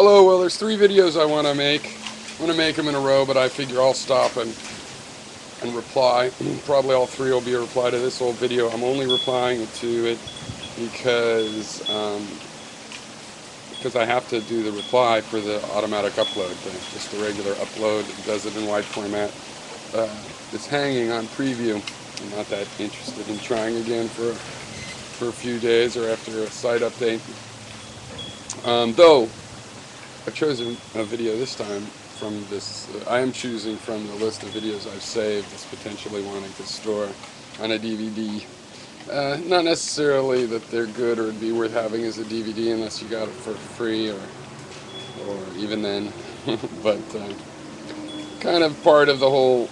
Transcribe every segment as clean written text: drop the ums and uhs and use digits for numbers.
Hello, well there's 3 videos I want to make. I'm going to make them in a row, but I figure I'll stop and reply. Probably all 3 will be a reply to this old video. I'm only replying to it because I have to do the reply for the automatic upload thing. Just the regular upload, it does it in wide format. It's hanging on preview. I'm not that interested in trying again for a few days or after a site update. Though I've chosen a video this time from this. I am choosing from the list of videos I've saved as potentially wanting to store on a DVD. Not necessarily that they're good or it'd be worth having as a DVD unless you got it for free or even then. But kind of part of the whole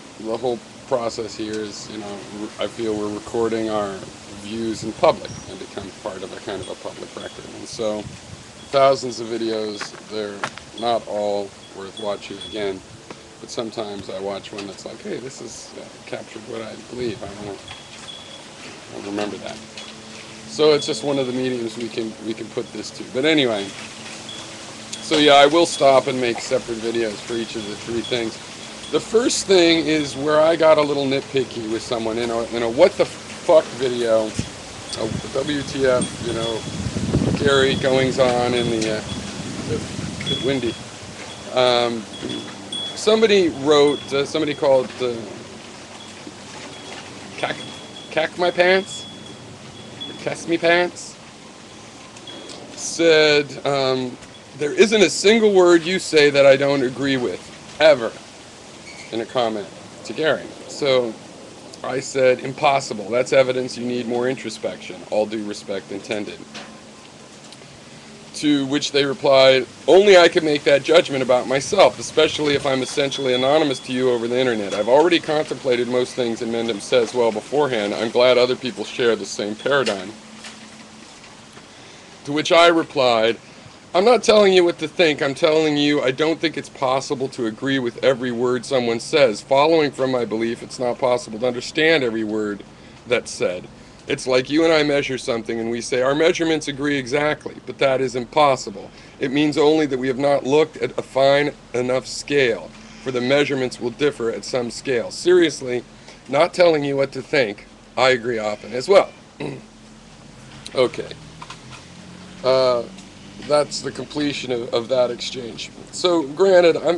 process here is, you know, I feel we're recording our views in public and become part of a kind of a public record. And so thousands of videos, they're not all worth watching again, but sometimes I watch one that's like, hey, this has captured what I believe. I'll remember that. So it's just one of the mediums we can put this to. But anyway, so yeah, I will stop and make separate videos for each of the 3 things. The first thing is where I got a little nitpicky with someone in a what the fuck video, WTF, you know, Gary goings on in the windy. Somebody wrote, somebody called Cack My Pants, or Test Me Pants, said, there isn't a single word you say that I don't agree with, ever, in a comment to Gary. So I said, impossible. That's evidence you need more introspection. All due respect intended. To which they replied, only I can make that judgment about myself, especially if I'm essentially anonymous to you over the internet. I've already contemplated most things in Mendham Says Well beforehand. I'm glad other people share the same paradigm. To which I replied, I'm not telling you what to think. I'm telling you I don't think it's possible to agree with every word someone says. Following from my belief, it's not possible to understand every word that's said. It's like you and I measure something and we say our measurements agree exactly, but that is impossible. It means only that we have not looked at a fine enough scale, for the measurements will differ at some scale. Seriously, not telling you what to think, I agree often as well. Okay. That's the completion of that exchange. So granted, I'm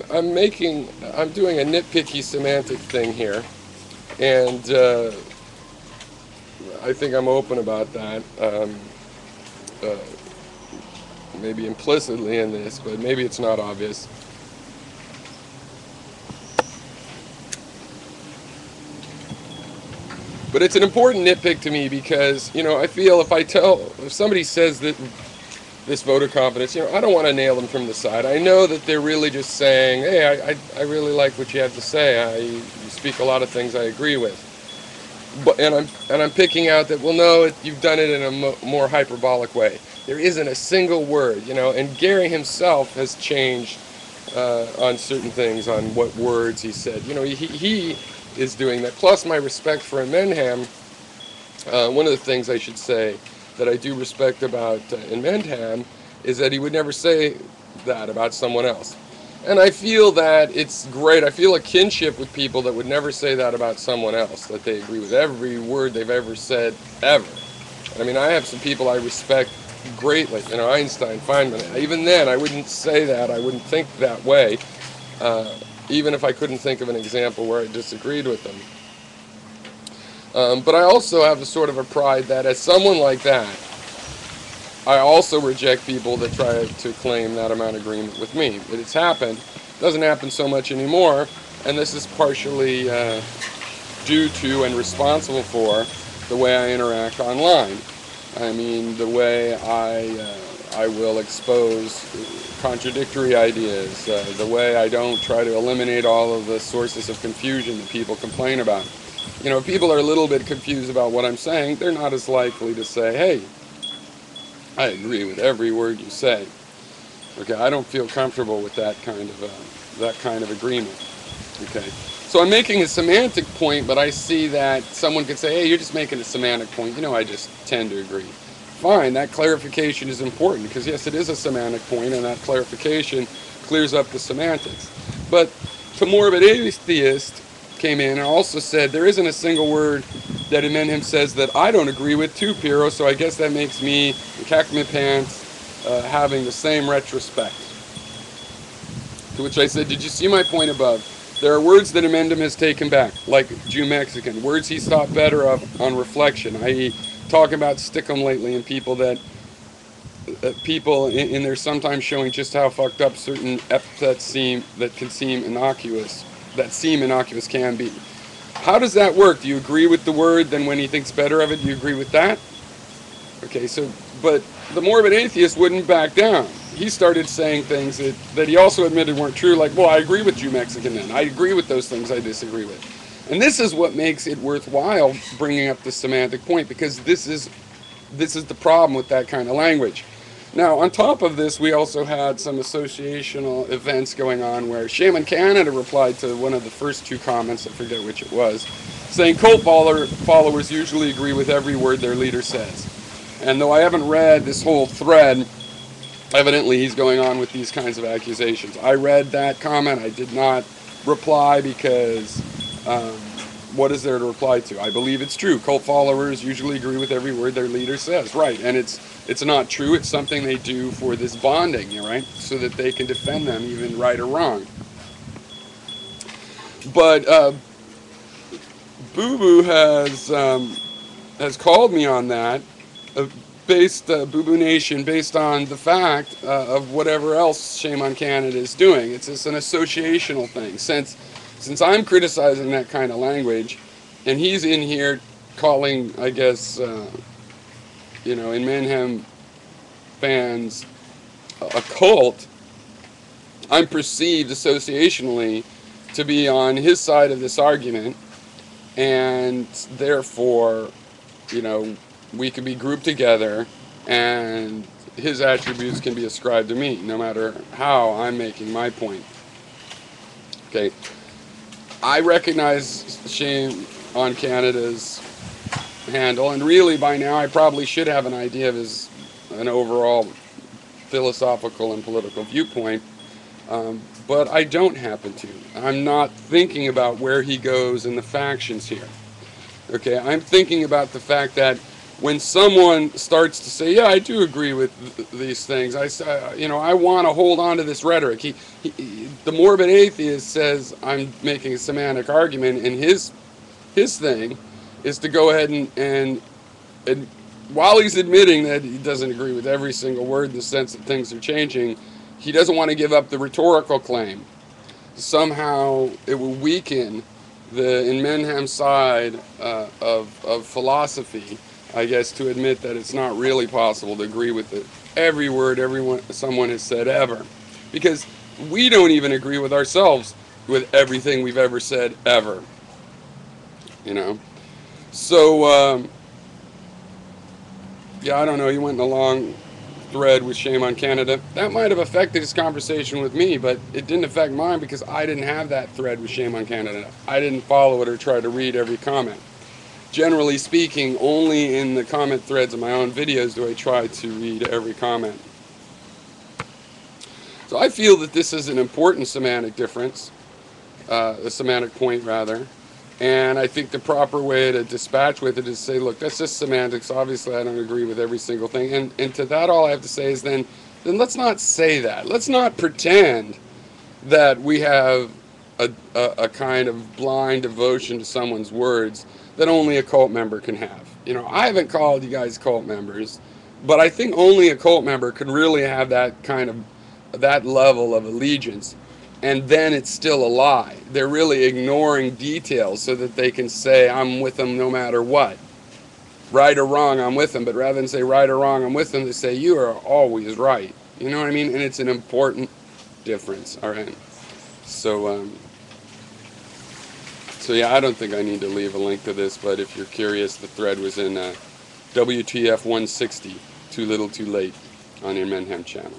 doing a nitpicky semantic thing here, and I think I'm open about that, maybe implicitly in this, but maybe it's not obvious. But it's an important nitpick to me because, you know, I feel if somebody says that this vote of confidence, you know, I don't want to nail them from the side. I know that they're really just saying, hey, I really like what you have to say. You speak a lot of things I agree with. But and I'm picking out that, well, no, you've done it in a more hyperbolic way. There isn't a single word, you know. And Gary himself has changed on certain things, on what words he said. You know, he is doing that. Plus, my respect for Mendham. One of the things I should say that I do respect about in Mendham is that he would never say that about someone else. And I feel that it's great. I feel a kinship with people that would never say that about someone else, that they agree with every word they've ever said, ever. I mean, I have some people I respect greatly, you know, Einstein, Feynman. Even then, I wouldn't say that. I wouldn't think that way, even if I couldn't think of an example where I disagreed with them. But I also have a sort of a pride that as someone like that, I also reject people that try to claim that amount of agreement with me. It's happened. It doesn't happen so much anymore, and this is partially due to and responsible for the way I interact online. I mean, the way I will expose contradictory ideas, the way I don't try to eliminate all of the sources of confusion that people complain about. You know, if people are a little bit confused about what I'm saying, they're not as likely to say, hey, I agree with every word you say. Okay, I don't feel comfortable with that kind of agreement. Okay, so I'm making a semantic point, but I see that someone could say, hey, you're just making a semantic point. You know, I just tend to agree. fine, that clarification is important, because yes, it is a semantic point, and that clarification clears up the semantics. But the morbid atheist came in and also said, there isn't a single word that Menhem says that I don't agree with too, Piro, so I guess that makes me, the Cackman Pants, having the same retrospect. To which I said, did you see my point above? There are words that Menhem has taken back, like Jew-Mexican, words he's thought better of on reflection, i.e. talking about stickum lately, and people that people in there sometimes showing just how fucked up certain epithets can seem innocuous can be. How does that work? Do you agree with the word, then when he thinks better of it, do you agree with that? Okay, so, but the morbid atheist wouldn't back down. He started saying things that he also admitted weren't true, like, well, I agree with Jew-Mexican then. I agree with those things I disagree with. And this is what makes it worthwhile bringing up the semantic point, because this is the problem with that kind of language. Now, on top of this, we also had some associational events going on where Shaman Canada replied to one of the first two comments, I forget which it was, saying cult followers usually agree with every word their leader says. And though I haven't read this whole thread, evidently he's going on with these kinds of accusations. I read that comment. I did not reply because what is there to reply to? I believe it's true. Cult followers usually agree with every word their leader says. Right, and it's not true. It's something they do for this bonding, right? So that they can defend them, even right or wrong. But Boo Boo has called me on that, Boo Boo Nation, based on the fact of whatever else Shame on Canada is doing. It's just an associational thing. Since I'm criticizing that kind of language, and he's in here calling, I guess, in Menhem fans a cult, I'm perceived associationally to be on his side of this argument, and therefore, we can be grouped together, and his attributes can be ascribed to me, no matter how I'm making my point. Okay. I recognize Shame on Canada's handle, and really by now I probably should have an idea of an overall philosophical and political viewpoint, but I don't happen to. I'm not thinking about where he goes in the factions here. Okay, I'm thinking about the fact that when someone starts to say, yeah, I do agree with these things, I want to hold on to this rhetoric. The morbid atheist says I'm making a semantic argument, and his thing is to go ahead and while he's admitting that he doesn't agree with every single word in the sense that things are changing, he doesn't want to give up the rhetorical claim. Somehow it will weaken in Menhem's side of philosophy, I guess, to admit that it's not really possible to agree with every word someone has said ever. Because we don't even agree with ourselves with everything we've ever said ever. So, yeah, I don't know, he went in a long thread with Shame on Canada. That might have affected his conversation with me, but it didn't affect mine because I didn't have that thread with Shame on Canada. I didn't follow it or try to read every comment. Generally speaking, only in the comment threads of my own videos do I try to read every comment. So I feel that this is an important semantic difference, a semantic point rather, and I think the proper way to dispatch with it is say, look, that's just semantics. Obviously, I don't agree with every single thing. And to that, all I have to say is then let's not say that. Let's not pretend that we have a kind of blind devotion to someone's words that only a cult member can have. I haven't called you guys cult members, but I think only a cult member could really have that level of allegiance, and then it's still a lie. They're really ignoring details so that they can say, I'm with them no matter what. Right or wrong, I'm with them. But rather than say right or wrong, I'm with them, they say, you are always right. You know what I mean? And it's an important difference, all right? So yeah, I don't think I need to leave a link to this, but if you're curious, the thread was in WTF 160, Too Little Too Late, on your Menhem channel.